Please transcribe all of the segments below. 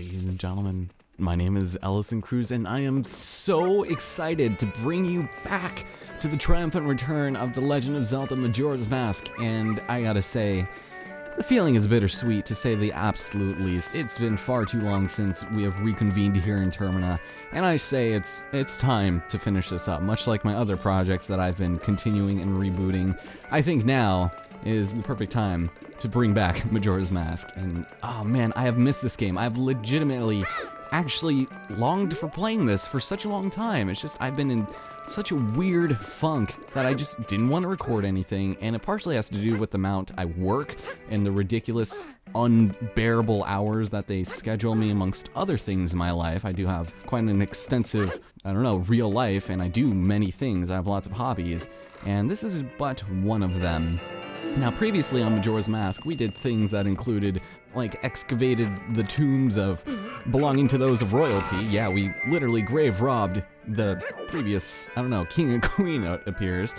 Ladies and gentlemen, my name is Ellison Cruz, and I am so excited to bring you back to the triumphant return of The Legend of Zelda Majora's Mask. And I gotta say, the feeling is bittersweet, to say the absolute least. It's been far too long since we have reconvened here in Termina, and I say it's time to finish this up. Much like my other projects that I've been continuing and rebooting, I think now is the perfect time to bring back Majora's Mask. And oh man, I have missed this game. I've legitimately actually longed for playing this for such a long time. It's just I've been in such a weird funk that I just didn't want to record anything, and it partially has to do with the amount I work and the ridiculous, unbearable hours that they schedule me amongst other things in my life. I do have quite an extensive, I don't know, real life, and I do many things. I have lots of hobbies, and this is but one of them. Now, previously on Majora's Mask, we did things that included, like, excavated the tombs of belonging to those of royalty. Yeah, we literally grave robbed the previous, I don't know, king and queen, it appears.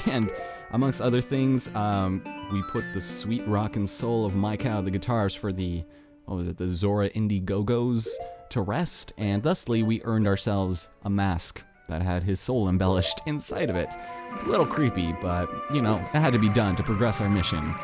And amongst other things, we put the sweet rockin' soul of my cow, the guitars, for the, what was it, the Zora Indigogos to rest, and thusly we earned ourselves a mask that had his soul embellished inside of it. A little creepy, but, you know, it had to be done to progress our mission.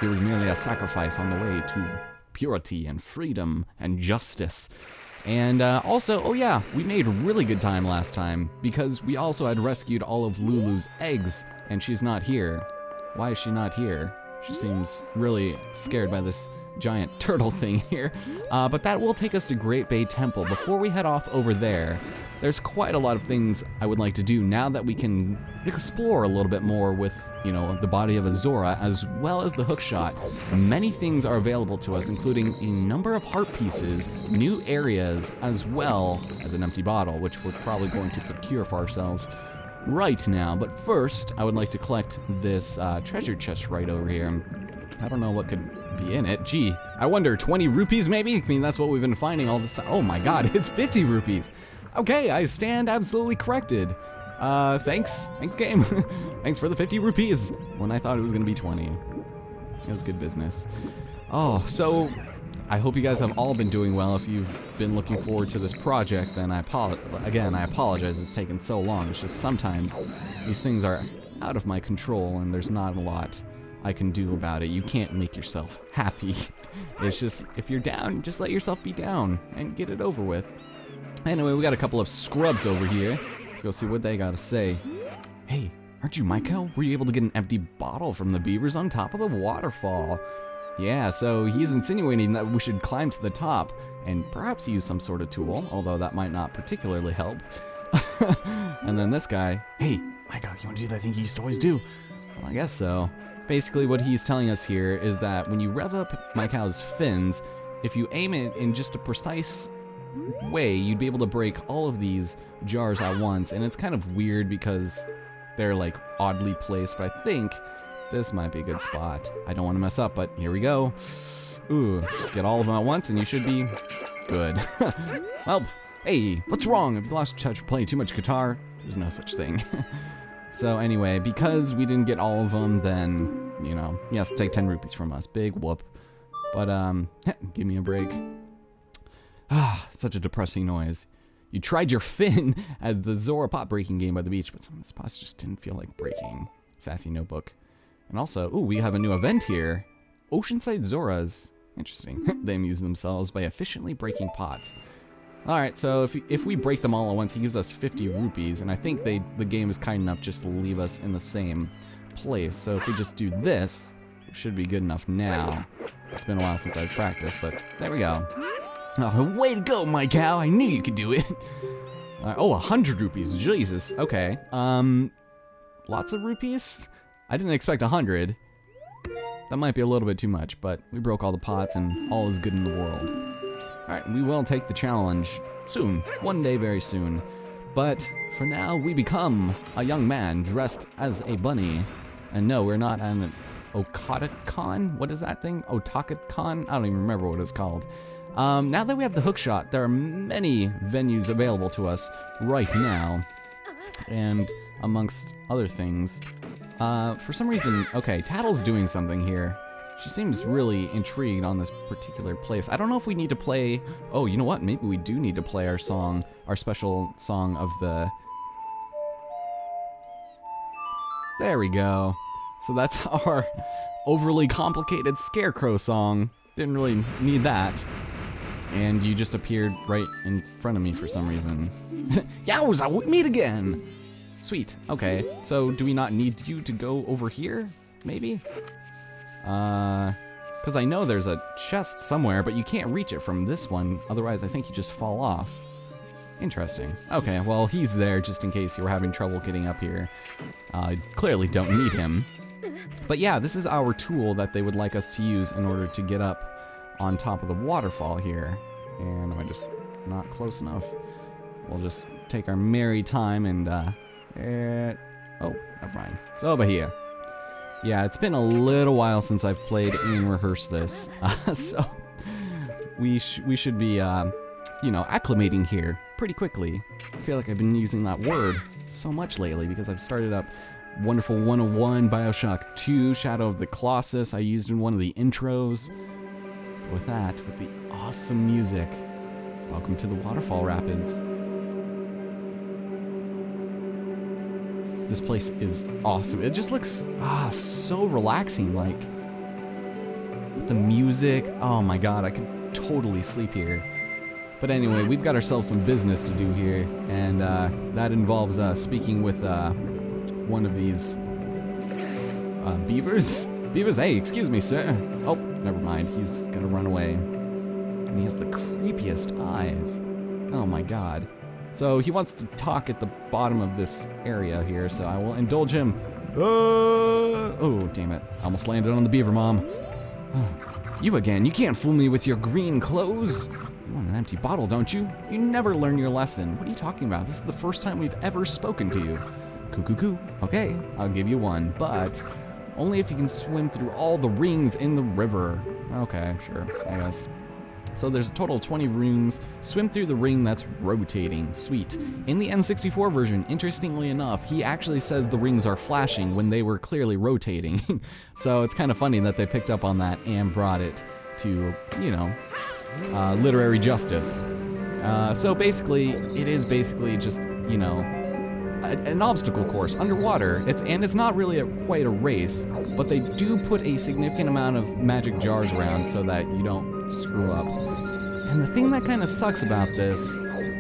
It was merely a sacrifice on the way to purity and freedom and justice. And also, oh yeah, we made really good time last time, because we also had rescued all of Lulu's eggs, and she's not here. Why is she not here? She seems really scared by this giant turtle thing here. But that will take us to Great Bay Temple. Before we head off over there, there's quite a lot of things I would like to do now that we can explore a little bit more with, you know, the body of a Zora, as well as the hookshot. Many things are available to us, including a number of heart pieces, new areas, as well as an empty bottle, which we're probably going to procure for ourselves right now. But first, I would like to collect this treasure chest right over here. I don't know what could be in it. Gee, I wonder, 20 rupees maybe? I mean, that's what we've been finding all this time. Oh my god, it's 50 rupees. Okay, I stand absolutely corrected. Thanks game. Thanks for the 50 rupees when I thought it was gonna be 20. It was good business. Oh, so I hope you guys have all been doing well. If you've been looking forward to this project, then I apologize it's taken so long. It's just sometimes these things are out of my control and there's not a lot I can do about it. You can't make yourself happy. It's just, if you're down, just let yourself be down and get it over with. Anyway, we got a couple of scrubs over here. Let's go see what they gotta say. Hey, aren't you Michael? Were you able to get an empty bottle from the beavers on top of the waterfall? Yeah, so he's insinuating that we should climb to the top and perhaps use some sort of tool, although that might not particularly help. And then this guy, hey, Michael, you wanna do that thing you used to always do? Well, I guess so. Basically what he's telling us here is that when you rev up my cow's fins, if you aim it in just a precise way, you'd be able to break all of these jars at once, and it's kind of weird because they're like oddly placed, but I think this might be a good spot. I don't want to mess up, but here we go. Ooh, just get all of them at once and you should be good. Well, hey, what's wrong? Have you lost touch playing too much guitar? There's no such thing. So anyway, because we didn't get all of them, then, you know, he has to take 10 rupees from us. Big whoop. But, give me a break. Ah, such a depressing noise. You tried your fin at the Zora pot breaking game by the beach, but some of the spots just didn't feel like breaking. Sassy notebook. And also, ooh, we have a new event here. Oceanside Zoras. Interesting. They amuse themselves by efficiently breaking pots. Alright, so if we break them all at once, he gives us 50 rupees, and I think the game is kind enough just to leave us in the same place. So if we just do this, it should be good enough now. It's been a while since I've practiced, but there we go. Oh, way to go, my cow! I knew you could do it! Oh, 100 rupees, Jesus, okay. Lots of rupees? I didn't expect 100. That might be a little bit too much, but we broke all the pots and all is good in the world. Alright, we will take the challenge soon, one day very soon. But for now, we become a young man dressed as a bunny. And no, we're not an Otakon? What is that thing? Otakon? I don't even remember what it's called. Now that we have the hookshot, there are many venues available to us right now. And amongst other things, for some reason, okay, Tattle's doing something here. She seems really intrigued on this particular place. I don't know if we need to play... Oh, you know what? Maybe we do need to play our song, our special song of the... There we go. So that's our overly complicated scarecrow song. Didn't really need that. And you just appeared right in front of me for some reason. Yowza, we meet again! Sweet, okay. So do we not need you to go over here? Maybe? Because I know there's a chest somewhere, but you can't reach it from this one. Otherwise, I think you just fall off. Interesting. Okay, well, he's there just in case you were having trouble getting up here. Clearly don't need him. But yeah, this is our tool that they would like us to use in order to get up on top of the waterfall here. And am I just not close enough? We'll just take our merry time and, oh, never mind. It's over here. Yeah, it's been a little while since I've played and rehearsed this, so we should be, you know, acclimating here pretty quickly. I feel like I've been using that word so much lately because I've started up Wonderful 101, Bioshock 2, Shadow of the Colossus I used in one of the intros. With that, with the awesome music, welcome to the Waterfall Rapids. This place is awesome. It just looks so relaxing, like with the music. Oh my god, I could totally sleep here. But anyway, we've got ourselves some business to do here, and that involves speaking with one of these beavers. Beavers, hey, excuse me, sir. Oh, never mind. He's gonna run away. And he has the creepiest eyes. Oh my god. So he wants to talk at the bottom of this area here, so I will indulge him. Oh, damn it. I almost landed on the beaver, Mom. You again. You can't fool me with your green clothes. You want an empty bottle, don't you? You never learn your lesson. What are you talking about? This is the first time we've ever spoken to you. Coo. Okay, I'll give you one, but only if you can swim through all the rings in the river. Okay, sure, I guess. So there's a total of 20 rings. Swim through the ring that's rotating. Sweet. In the N64 version, interestingly enough, he actually says the rings are flashing when they were clearly rotating. So it's kind of funny that they picked up on that and brought it to, you know, literary justice. So basically, it is basically just, you know, an obstacle course underwater. It's not really quite a race, but they do put a significant amount of magic jars around so that you don't screw up. And the thing that kind of sucks about this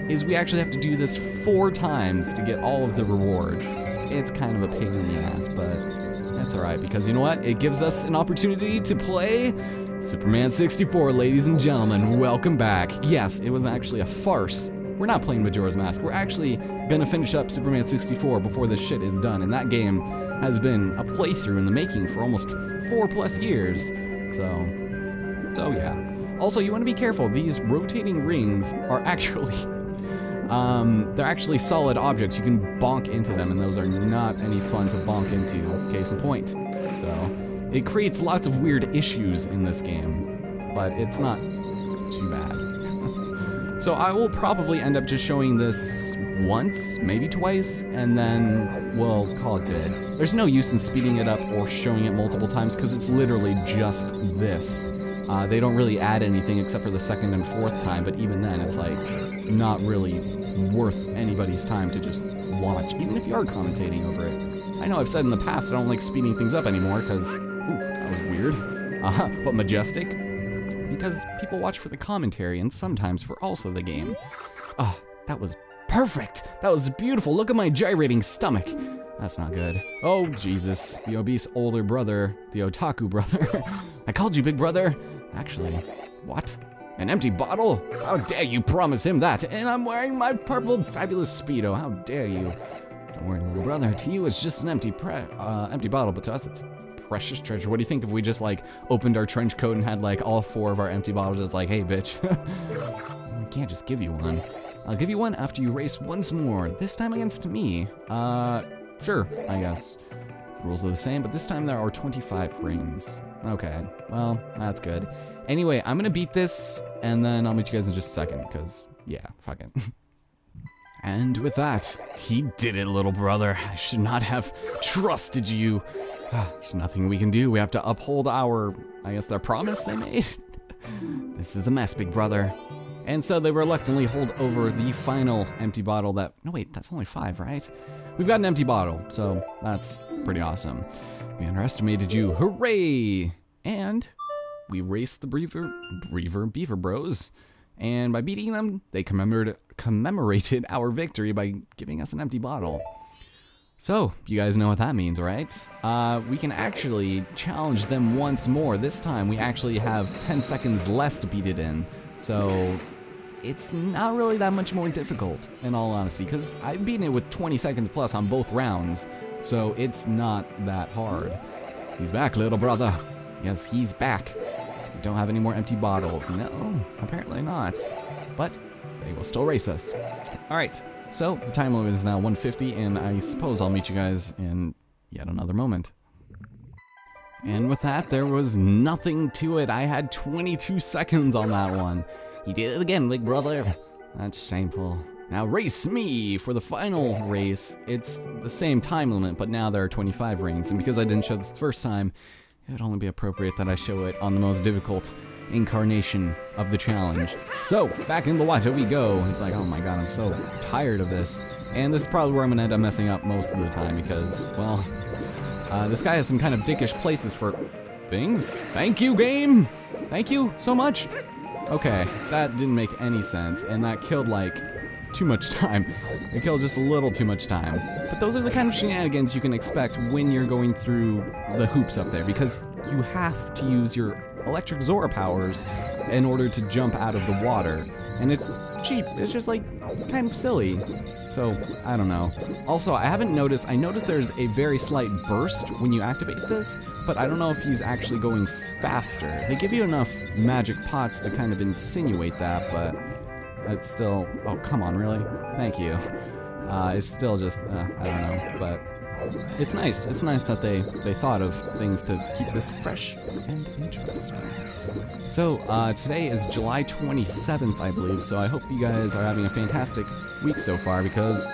is we actually have to do this 4 times to get all of the rewards. It's kind of a pain in the ass, but that's alright, because you know what? It gives us an opportunity to play Superman 64, ladies and gentlemen. Welcome back. Yes, it was actually a farce. We're not playing Majora's Mask. We're actually gonna finish up Superman 64 before this shit is done, and that game has been a playthrough in the making for almost 4+ years. So yeah. Also, you want to be careful. These rotating rings are actually, they're actually solid objects. You can bonk into them, and those are not any fun to bonk into. Case in point. So it creates lots of weird issues in this game, but it's not too bad. So I will probably end up just showing this once, maybe twice, and then we'll call it good. There's no use in speeding it up or showing it multiple times because it's literally just this. They don't really add anything except for the 2nd and 4th time, but even then it's like not really worth anybody's time to just watch, even if you are commentating over it. I know I've said in the past I don't like speeding things up anymore because, ooh, that was weird, but majestic. Because people watch for the commentary and sometimes for also the game. Ah, that was perfect. That was beautiful. Look at my gyrating stomach. That's not good. Oh, Jesus. The obese older brother. The otaku brother. I called you big brother. Actually, what? An empty bottle? How dare you promise him that? And I'm wearing my purple fabulous Speedo. How dare you? Don't worry, little brother. To you, it's just an empty bottle, but to us, it's precious treasure. What do you think if we just like opened our trench coat and had like all 4 of our empty bottles just like, hey bitch. I can't just give you one. I'll give you one after you race once more, this time against me. Sure, I guess. The rules are the same, but this time there are 25 rings. Okay, well, that's good. Anyway, I'm gonna beat this, and then I'll meet you guys in just a second, because, yeah, fuck it. And with that, he did it, little brother. I should not have trusted you. There's nothing we can do. We have to uphold our, I guess, their promise they made. This is a mess, big brother. And so they reluctantly hold over the final empty bottle that, no wait, that's only 5, right? We've got an empty bottle, so that's pretty awesome. We underestimated you, hooray! And we raced the Beaver Bros. And by beating them, they commemorated our victory by giving us an empty bottle. So, you guys know what that means, right? We can actually challenge them once more. This time, we actually have 10 seconds less to beat it in. So, it's not really that much more difficult, in all honesty, because I've beaten it with 20 seconds plus on both rounds. So, it's not that hard. He's back, little brother. Yes, he's back. We don't have any more empty bottles. No, apparently not. But they will still race us. Alright, so the time limit is now 150, and I suppose I'll meet you guys in yet another moment. And with that, there was nothing to it. I had 22 seconds on that one. He did it again, big brother. That's shameful. Now race me for the final race. It's the same time limit, but now there are 25 rings, and because I didn't show this the first time, it would only be appropriate that I show it on the most difficult incarnation of the challenge. So, back in the water we go. He's like, oh my god, I'm so tired of this. And this is probably where I'm gonna end up messing up most of the time because, well, this guy has some kind of dickish places for things. Thank you, game! Thank you so much! Okay, that didn't make any sense, and that killed, like, too much time. It killed just a little too much time. But those are the kind of shenanigans you can expect when you're going through the hoops up there, because you have to use your electric Zora powers in order to jump out of the water. And it's cheap, it's just like kind of silly. So, I don't know. Also, I noticed there's a very slight burst when you activate this, but I don't know if he's actually going faster. They give you enough magic pots to kind of insinuate that, but it's still, oh, come on, really? Thank you. It's still just, I don't know, but it's nice. It's nice that they thought of things to keep this fresh and interesting. So, today is July 27th, I believe, so I hope you guys are having a fantastic week so far, because,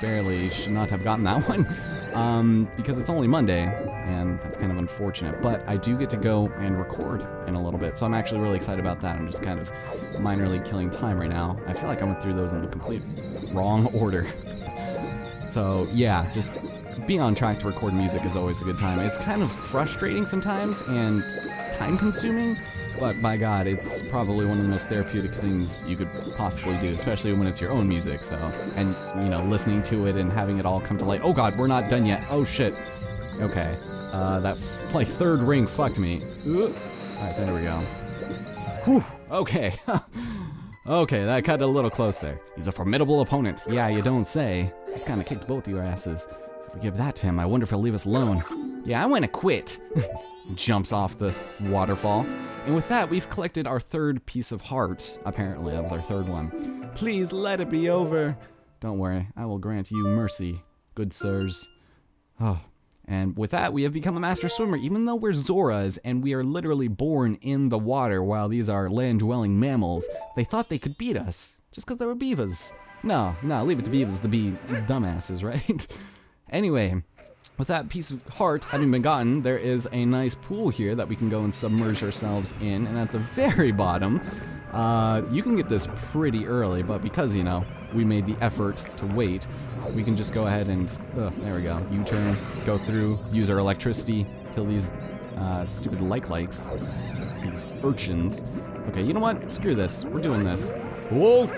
barely should not have gotten that one, because it's only Monday, and that's kind of unfortunate, but I do get to go and record in a little bit, so I'm actually really excited about that. I'm just kind of minorly killing time right now. I feel like I went through those in the complete wrong order. So, yeah, just being on track to record music is always a good time. It's kind of frustrating sometimes, and time-consuming, but by God, it's probably one of the most therapeutic things you could possibly do, especially when it's your own music, so, and, you know, listening to it and having it all come to light. Oh God, we're not done yet. Oh shit. Okay, that, like, third ring fucked me. Alright, there we go. Whew, okay. Okay, that cut a little close there. He's a formidable opponent. Yeah, you don't say. Just kinda kicked both your asses. If we give that to him, I wonder if he'll leave us alone. Yeah, I wanna quit. Jumps off the waterfall. And with that, we've collected our third piece of heart. Apparently, that was our third one. Please let it be over. Don't worry, I will grant you mercy, good sirs. Oh, and with that, we have become a master swimmer, even though we're Zoras, and we are literally born in the water, while these are land-dwelling mammals. They thought they could beat us, just because they were beavers. No, leave it to beavers to be dumbasses, right? Anyway, with that piece of heart having been gotten, there is a nice pool here that we can go and submerge ourselves in, and at the very bottom, you can get this pretty early, but because, you know, we made the effort to wait, we can just go ahead and, there we go, U-turn, go through, use our electricity, kill these stupid likes, these urchins. Okay, you know what? Screw this. We're doing this. Whoa!